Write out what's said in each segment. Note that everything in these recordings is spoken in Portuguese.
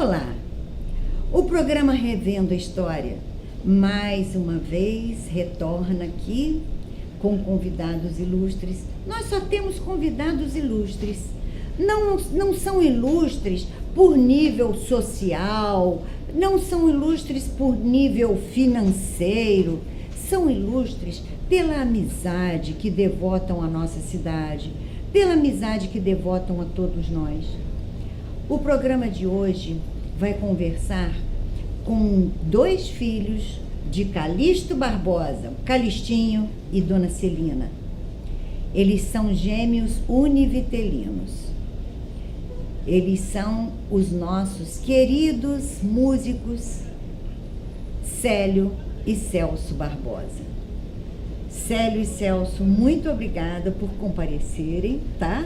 Olá, o programa Revendo a História, mais uma vez, retorna aqui com convidados ilustres. Nós só temos convidados ilustres. Não são ilustres por nível social, não são ilustres por nível financeiro, são ilustres pela amizade que devotam à nossa cidade, pela amizade que devotam a todos nós. O programa de hoje vai conversar com dois filhos de Calixto Barbosa, Calixtinho e Dona Celina. Eles são gêmeos univitelinos. Eles são os nossos queridos músicos Célio e Celso Barbosa. Célio e Celso, muito obrigada por comparecerem, tá?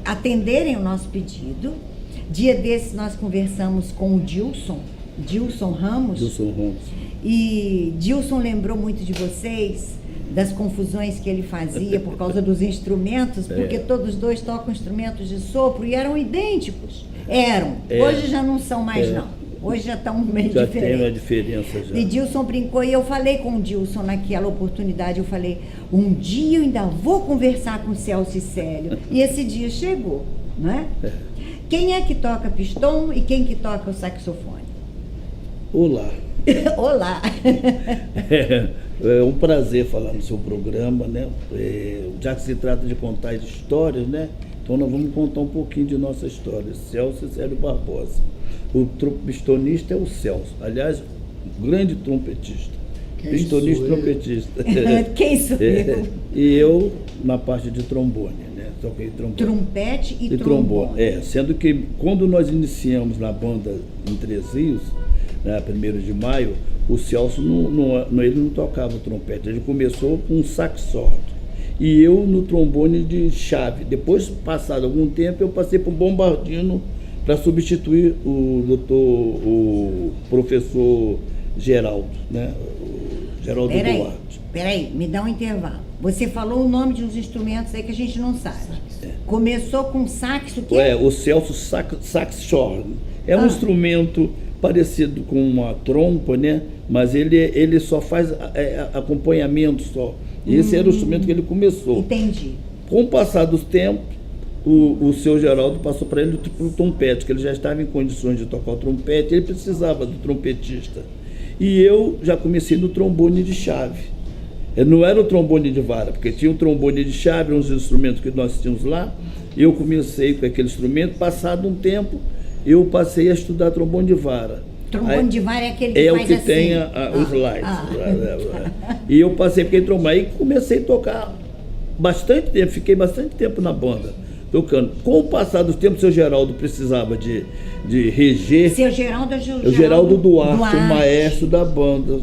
Atenderem o nosso pedido. Dia desses nós conversamos com o Dilson Ramos. E Dilson lembrou muito de vocês, das confusões que ele fazia por causa dos instrumentos, porque todos dois tocam instrumentos de sopro e eram idênticos. Hoje já não são mais, não. Hoje já estão meio diferentes. Já tem uma diferença já. E Dilson brincou, e eu falei com o Dilson naquela oportunidade, eu falei, um dia eu ainda vou conversar com o Celso e Célio. E esse dia chegou, não é? Quem é que toca pistão e quem que toca o saxofone? Olá. Olá. É um prazer falar no seu programa, né? Já que se trata de contar as histórias, né? Então nós vamos contar um pouquinho de nossa história. Celso e Célio Barbosa. O pistonista é o Celso. Aliás, grande trompetista. Pistonista e trompetista. Quem sou eu? E eu na parte de trombone, né? Toquei trombone. Trompete e trombone. Sendo que quando nós iniciamos na banda em Três Rios, né, 1º de maio, o Celso ele não tocava o trompete, ele começou com um saxofone. E eu no trombone de chave. Depois, passado algum tempo, eu passei para o bombardino para substituir o professor Geraldo, né? O Geraldo Duarte. Peraí, me dá um intervalo. Você falou o nome de uns instrumentos aí que a gente não sabe. Começou com sax, o quê? O Celso saxhorn. É um instrumento parecido com uma trompa, né? Mas ele só faz acompanhamento só. E esse era o instrumento que ele começou. Entendi. Com o passar dos tempos, o seu Geraldo passou para ele o trompete, que ele já estava em condições de tocar o trompete, ele precisava do trompetista. E eu já comecei no trombone de chave. Não era o trombone de vara, porque tinha o trombone de chave, uns instrumentos que nós tínhamos lá. Eu comecei com aquele instrumento, passado um tempo, eu passei a estudar trombone de vara. Trombone de vara é aquele que faz assim. É o que tem os lights. E eu passei por aquele trombone. Aí comecei a tocar bastante tempo, fiquei bastante tempo na banda, tocando. Com o passar dos tempos, o seu Geraldo precisava de reger. Seu Geraldo é o Geraldo Duarte, o maestro da banda.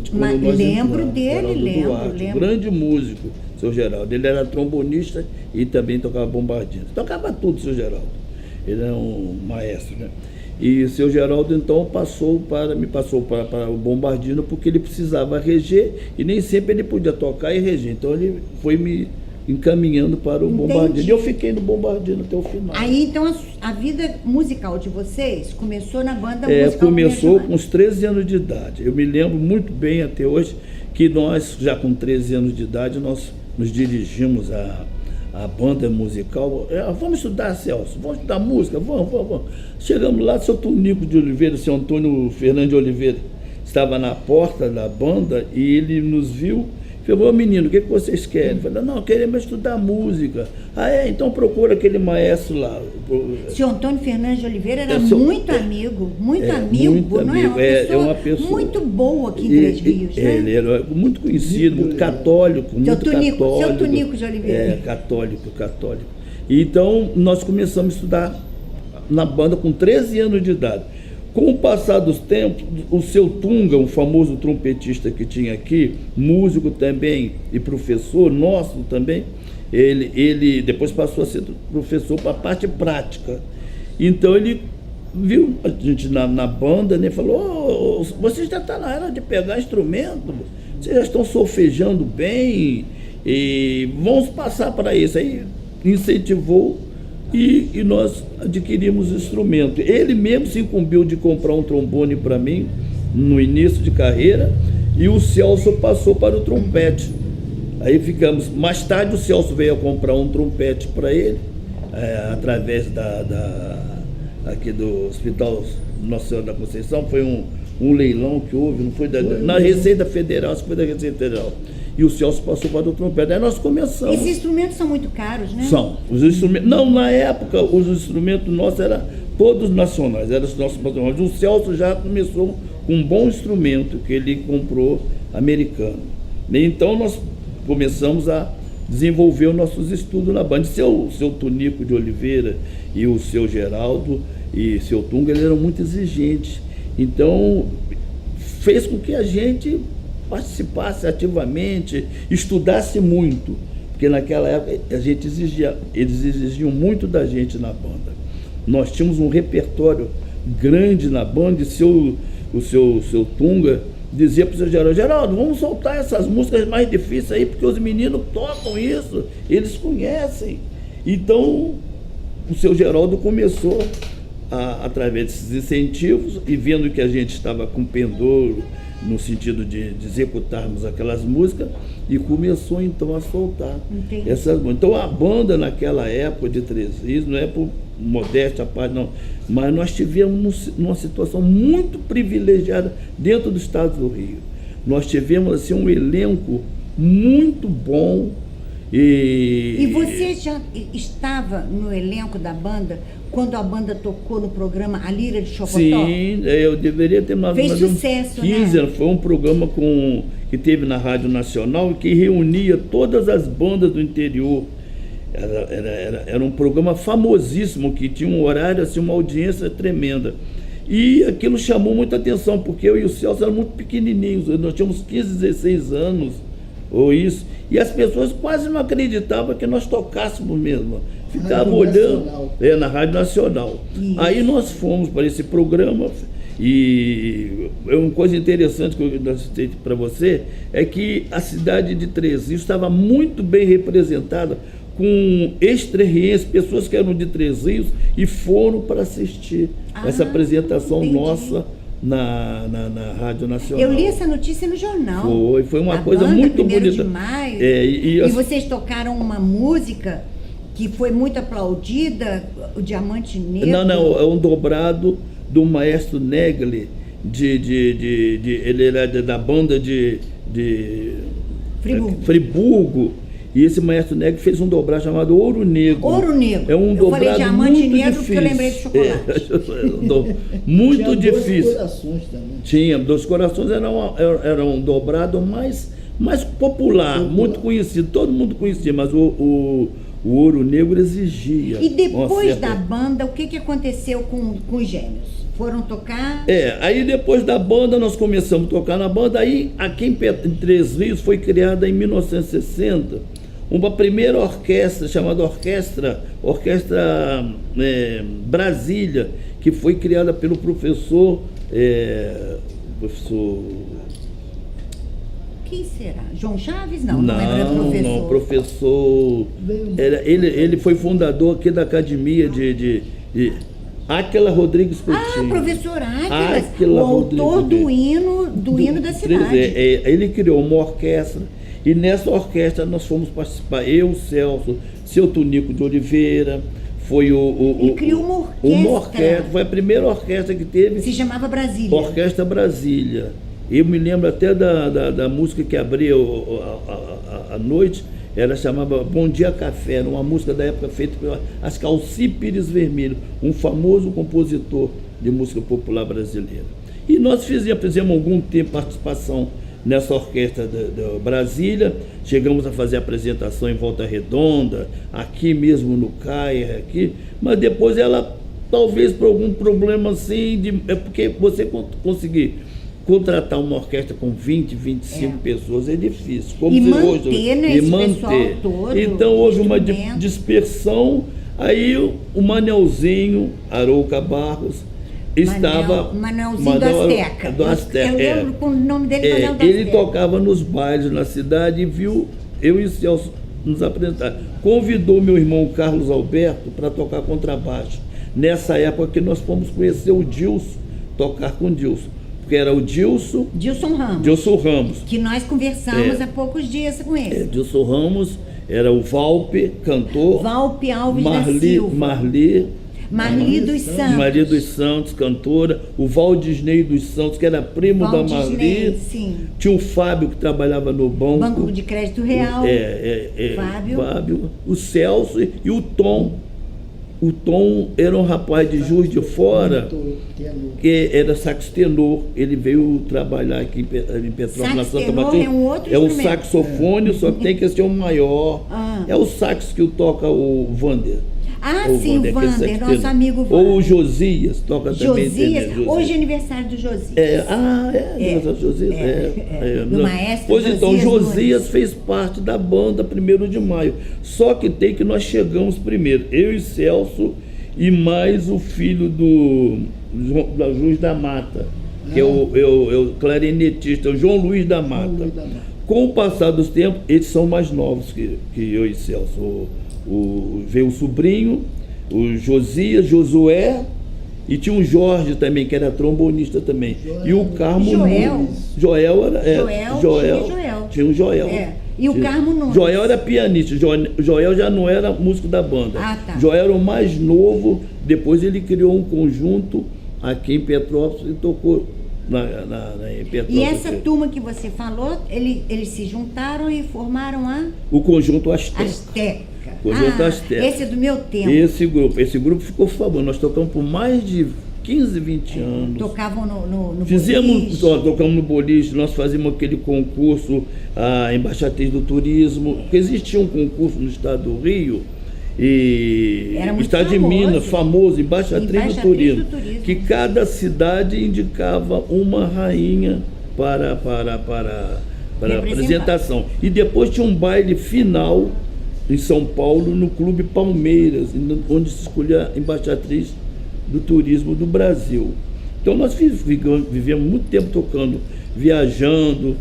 Lembro dele, lembro. Grande músico, seu Geraldo. Ele era trombonista e também tocava bombardino. Tocava tudo, seu Geraldo. Ele é um maestro, né? E o seu Geraldo, então, me passou para o bombardino, porque ele precisava reger e nem sempre ele podia tocar e reger. Então, ele foi me encaminhando para o bombardino. E eu fiquei no bombardino até o final. Aí, então, a vida musical de vocês começou na banda musical? Começou com uns 13 anos de idade. Eu me lembro muito bem até hoje que nós, já com 13 anos de idade, nós nos dirigimos a banda musical. Vamos estudar, Celso, vamos estudar música, vamos. Chegamos lá, seu Tonico de Oliveira, seu Antônio Fernandes de Oliveira, estava na porta da banda e ele nos viu. Falou, menino, o que vocês querem? Falei, não, queremos estudar música. Então procura aquele maestro lá. Seu Antônio Fernandes de Oliveira era muito amigo, não é? Uma pessoa muito boa aqui em Três Rios, né? Ele era muito conhecido, muito católico, seu Tonico de Oliveira. Católico. Então, nós começamos a estudar na banda com 13 anos de idade. Com o passar dos tempos, o seu Tunga, um famoso trompetista que tinha aqui, músico também e professor nosso também, ele depois passou a ser professor para a parte prática. Então ele viu a gente na banda, né, falou, vocês já estão na hora de pegar instrumento, vocês já estão solfejando bem, e vamos passar para isso. Aí incentivou e nós adquirimos o instrumento. Ele mesmo se incumbiu de comprar um trombone para mim no início de carreira, e o Celso passou para o trompete. Aí ficamos. Mais tarde o Celso veio a comprar um trompete para ele, através aqui do Hospital Nossa Senhora da Conceição. Foi um leilão que houve, não foi na Receita Federal, acho que foi da Receita Federal. E o Celso passou para o trompete. Aí nós começamos. Esses instrumentos são muito caros, né? São. Os instrumentos. Não, na época, os instrumentos nossos eram todos nacionais, eram os nossos nacionais. O Celso já começou com um bom instrumento que ele comprou americano. Então nós começamos a desenvolver os nossos estudos na banda. Seu Tonico de Oliveira e o seu Geraldo e seu Tunga, eles eram muito exigentes. Então fez com que a gente participasse ativamente, estudasse muito, porque naquela época eles exigiam muito da gente na banda. Nós tínhamos um repertório grande na banda, e o seu Tunga dizia para o seu Geraldo, vamos soltar essas músicas mais difíceis aí, porque os meninos tocam isso, eles conhecem. Então o seu Geraldo começou, através desses incentivos, e vendo que a gente estava com pendor no sentido de executarmos aquelas músicas, e começou então a soltar essas músicas. Então a banda naquela época de Três Rios, não é por modéstia à parte não, mas nós tivemos uma situação muito privilegiada dentro do estado do Rio. Nós tivemos assim um elenco muito bom. E você já estava no elenco da banda quando a banda tocou no programa A Lira de Chocotó? Sim, eu deveria ter mais Fez sucesso, 15 anos. Né? Foi um programa que teve na Rádio Nacional, que reunia todas as bandas do interior. Era um programa famosíssimo, que tinha um horário, assim, uma audiência tremenda. E aquilo chamou muita atenção, porque eu e o Celso eram muito pequenininhos, nós tínhamos 15, 16 anos, ou isso, e as pessoas quase não acreditavam que nós tocássemos mesmo. Ficavam olhando na Rádio Nacional. Isso. Aí nós fomos para esse programa, e uma coisa interessante que eu citei para você é que a cidade de Três Rios estava muito bem representada, com extrarrienses, pessoas que eram de Três Rios e foram para assistir essa apresentação nossa na Rádio Nacional. Eu li essa notícia no jornal. Foi uma coisa muito bonita. Demais. E vocês tocaram uma música que foi muito aplaudida, o Diamante Negro. Não, é um dobrado do maestro Negli, ele era da banda de Friburgo. E esse maestro Negro fez um dobrado chamado Ouro Negro. Ouro Negro. É um eu dobrado falei Diamante muito Negro difícil. Porque eu lembrei de chocolate. Muito tinha difícil. Dois Corações também. Tinha, Dois Corações era um dobrado mais popular, muito conhecido. Todo mundo conhecia, mas o Ouro Negro exigia. E depois da banda, o que aconteceu com os Gêmeos? Foram tocar? Aí depois da banda nós começamos a tocar na banda. Aí aqui em Três Rios foi criada em 1960 uma primeira orquestra chamada Orquestra Brasília, que foi criada pelo professor Quem será? João Chaves? Não era professor. Não, professor. Ele foi fundador aqui da Academia de Áquila Rodrigues Coutinho. Professor Áquila, o autor do hino da cidade. Ele criou uma orquestra, e nessa orquestra nós fomos participar, eu, Celso, seu Tonico de Oliveira, ele criou uma orquestra. Foi a primeira orquestra que teve. Se chamava Brasília. Orquestra Brasília. Eu me lembro até da música que abria a noite, ela chamava Bom Dia Café, era uma música da época feita por Ascalci Pires Vermelho, um famoso compositor de música popular brasileira. E nós fizemos algum tempo participação nessa orquestra da Brasília, chegamos a fazer apresentação em Volta Redonda, aqui mesmo no CAIR, mas depois ela, talvez por algum problema assim, porque você conseguir contratar uma orquestra com 20, 25 pessoas é difícil. Como manter, né, esse pessoal todo. Então houve uma dispersão, aí o Manelzinho, Arouca Barros, Manelzinho do Azteca. Eu lembro com o nome dele, Manel do Ele Azteca. tocava nos bailes na cidade e viu eu e o Celso nos apresentar. Convidou meu irmão Carlos Alberto para tocar contrabaixo. Nessa época que nós fomos conhecer o Dilson, tocar com o Dilson. Porque era o Dilson Ramos. Que nós conversamos há poucos dias com ele. Dilson Ramos, era o Valpe, cantor. Valpe Alves da Silva. Marli dos Santos, cantora. O Valdisney dos Santos, que era primo da Marli. Sim. Tinha o Fábio, que trabalhava no Banco de Crédito Real. Fábio. O Celso e o Tom. O Tom era um rapaz de Juiz de Fora, que era sax tenor. Ele veio trabalhar aqui em Petrópolis, na Santa Matheus. É um saxofone, só que tem que ser o maior. É o sax que toca o Vander. Sim, o Vander, nosso amigo Vander. Ou o Josias, toca também. Josias, hoje é aniversário do Josias. Aniversário do Josias? Do maestro Pois Josias então, Josias Nunes. fez parte da banda 1º de maio. Só que tem que nós chegamos primeiro, eu e Celso, e mais o filho da Luiz da Mata, que é o clarinetista, o João Luiz da Mata. Com o passar dos tempos, eles são mais novos que eu e Celso. Veio o sobrinho, o Josias, Josué, e tinha um Jorge também, que era trombonista também. E o Carmo Joel. Tinha um Joel. E o Carmo Nunes. Joel era pianista, Joel já não era músico da banda. Joel era o mais novo, depois ele criou um conjunto aqui em Petrópolis e tocou em Petrópolis. E essa turma que você falou, eles se juntaram e formaram o conjunto Azteca. Esse é do meu tempo. Esse grupo ficou famoso. Nós tocamos por mais de 15, 20 anos. Tocavam no boliche. Tocamos no boliche, nós fazíamos aquele concurso, a Embaixatriz do Turismo, porque existia um concurso no estado do Rio, e estado de Minas, famoso, Embaixatriz do Turismo, que cada cidade indicava uma rainha para apresentação. E depois tinha um baile final em São Paulo, no Clube Palmeiras, onde se escolhia a Embaixatriz do Turismo do Brasil. Então nós vivemos muito tempo tocando, viajando,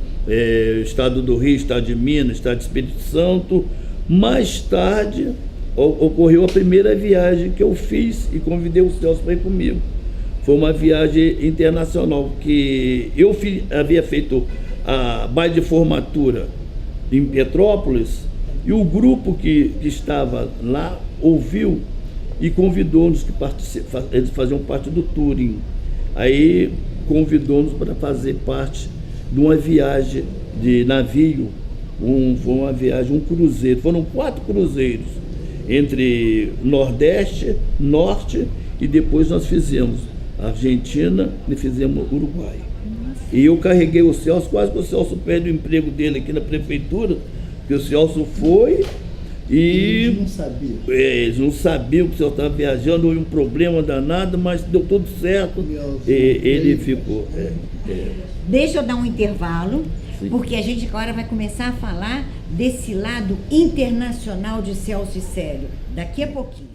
estado do Rio, estado de Minas, estado de Espírito Santo. Mais tarde ocorreu a primeira viagem que eu fiz e convidei o Celso para ir comigo. Foi uma viagem internacional, que eu havia feito a baile de formatura em Petrópolis, e o grupo que estava lá ouviu e convidou-nos, eles faziam parte do touring. Aí convidou-nos para fazer parte de uma viagem de navio, foi uma viagem, um cruzeiro. Foram 4 cruzeiros, entre Nordeste, Norte, e depois nós fizemos Argentina e fizemos Uruguai. E eu carreguei o Celso, quase que o Celso perde o emprego dele aqui na prefeitura, porque o Celso foi e eles não sabiam que o Celso estava viajando, houve um problema danado, mas deu tudo certo. Ele ficou. Deixa eu dar um intervalo, porque a gente agora vai começar a falar desse lado internacional de Celso e Célio, daqui a pouquinho.